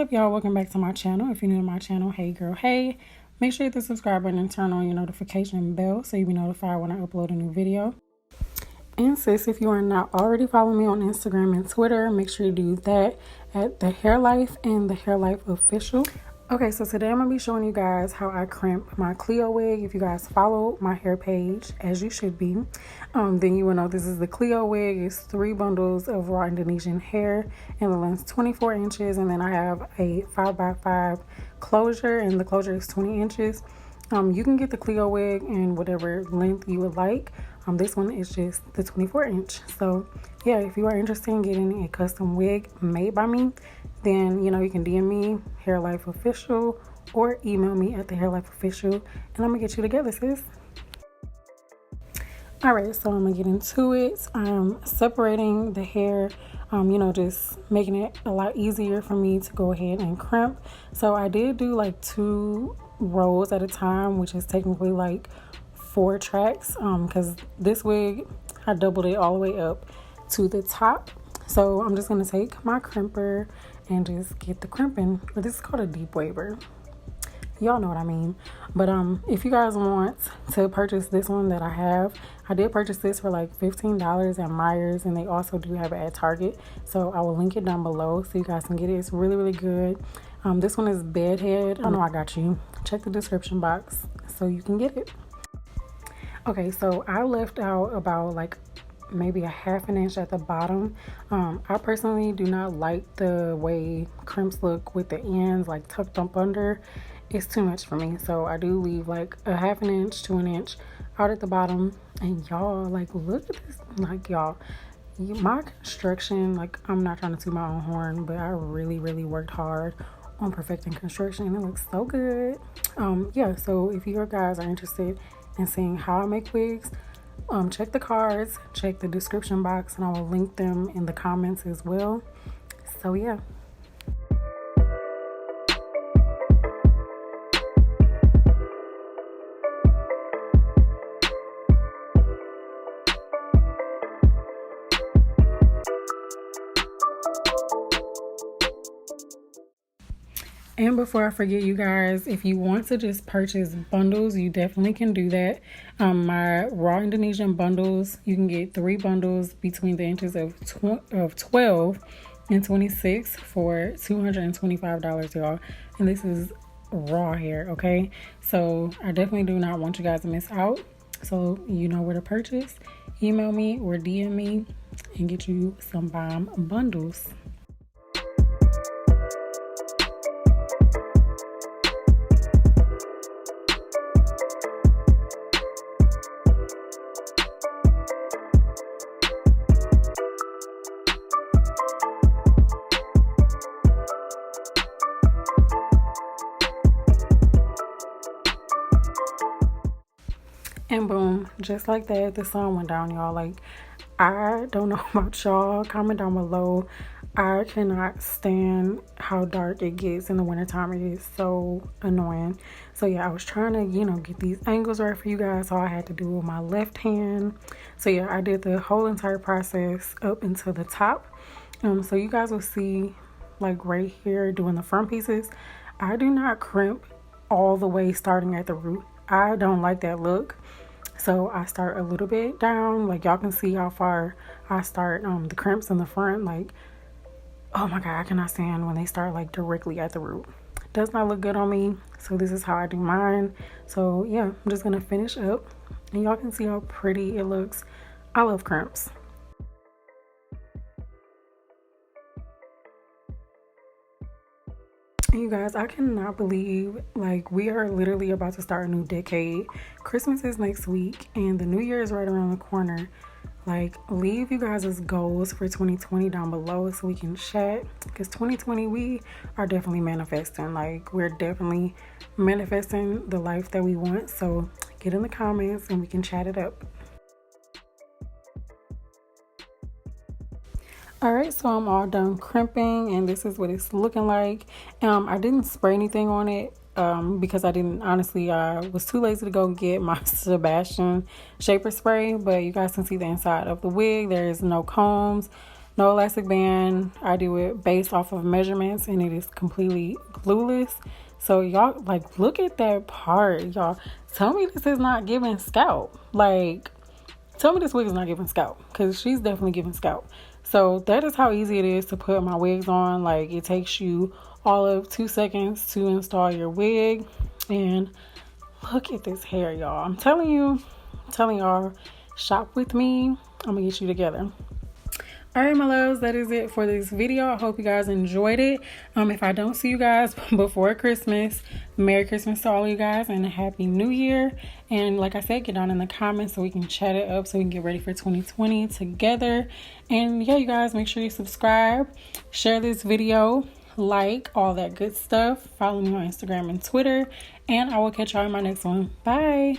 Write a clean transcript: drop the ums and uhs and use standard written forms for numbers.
up, y'all? Welcome back to my channel. If you're new to my channel, hey girl, hey. Make sure you hit the subscribe button and turn on your notification bell so you'll be notified when I upload a new video. And sis, if you are not already following me on Instagram and Twitter, make sure you do that at TheHareLife and TheHareLife Official. Okay, so today I'm going to be showing you guys how I crimp my Clio wig. If you guys follow my hair page, as you should be, then you will know this is the Clio wig. It's 3 bundles of raw Indonesian hair, and the length 24 inches, and then I have a 5x5 closure, and the closure is 20 inches. You can get the Clio wig in whatever length you would like. This one is just the 24 inch. So yeah, if you are interested in getting a custom wig made by me, then you can DM me, TheHareLife Official, or email me at TheHareLife Official, and I'm gonna get you together, sis. Alright, so I'm gonna get into it. I'm separating the hair, just making it a lot easier for me to go ahead and crimp. So I did do like 2 rows at a time, which is technically like 4 tracks, because this wig I doubled it all the way up to the top. So I'm just gonna take my crimper and just get the crimping. But this is called a deep waver, y'all know what I mean. But if you guys want to purchase this one that I did purchase this for like $15 at Myers, and they also do have it at Target, so I will link it down below so you guys can get it. It's really good. This one is bedhead. I know I got you. Check the description box so you can get it. Okay, so I left out about like maybe a 1/2 inch at the bottom. I personally do not like the way crimps look with the ends like tucked up under. It's too much for me, so I do leave like a 1/2 inch to 1 inch out at the bottom. And y'all, like, look at this. Like, y'all, my construction, like, I'm not trying to toot my own horn, but I really worked hard on perfecting construction, and it looks so good. Yeah, so if you guys are interested in seeing how I make wigs, check the cards, check the description box, and I will link them in the comments as well. So yeah. And before I forget, you guys, if you want to just purchase bundles, you definitely can do that. My raw Indonesian bundles, you can get 3 bundles between the inches of 12 and 26 for $225, y'all. And this is raw hair, okay? So I definitely do not want you guys to miss out. So you know where to purchase. Email me or DM me and get you some bomb bundles. And boom, just like that, the sun went down, y'all. Like, I don't know about y'all. Comment down below. I cannot stand how dark it gets in the wintertime. It is so annoying. So yeah, I was trying to, get these angles right for you guys. So I had to do with my left hand. So yeah, I did the whole entire process up until the top. So you guys will see, like right here, doing the front pieces. I do not crimp all the way starting at the root. I don't like that look. So I start a little bit down. Like, y'all can see how far I start the crimps in the front. Like, oh my god, I cannot stand when they start like directly at the root. Does not look good on me. So this is how I do mine. So yeah, I'm just gonna finish up, and y'all can see how pretty it looks. I love crimps. You guys, I cannot believe, like, we are literally about to start a new decade. Christmas is next week, and the new year is right around the corner. Like, leave you guys' goals for 2020 down below so we can chat, because 2020 we are definitely manifesting. Like, we're definitely manifesting the life that we want. So get in the comments and we can chat it up. Alright, so I'm all done crimping, and this is what it's looking like. I didn't spray anything on it because I was too lazy to go get my Sebastian shaper spray. But you guys can see the inside of the wig. There's no combs, no elastic band. I do it based off of measurements, and it is completely glueless. So y'all, like, look at that part, y'all. Tell me this is not giving scalp. Like, tell me this wig is not giving scalp, because she's definitely giving scalp. So that is how easy it is to put my wigs on. Like, it takes you all of 2 seconds to install your wig. And look at this hair, y'all. I'm telling y'all, shop with me. I'm gonna get you together. All right, my loves, that is it for this video. I hope you guys enjoyed it. If I don't see you guys before Christmas, Merry Christmas to all of you guys and a Happy New Year. And like I said, get down in the comments so we can chat it up, so we can get ready for 2020 together. And yeah, you guys, make sure you subscribe, share this video, like, all that good stuff. Follow me on Instagram and Twitter, and I will catch y'all in my next one. Bye.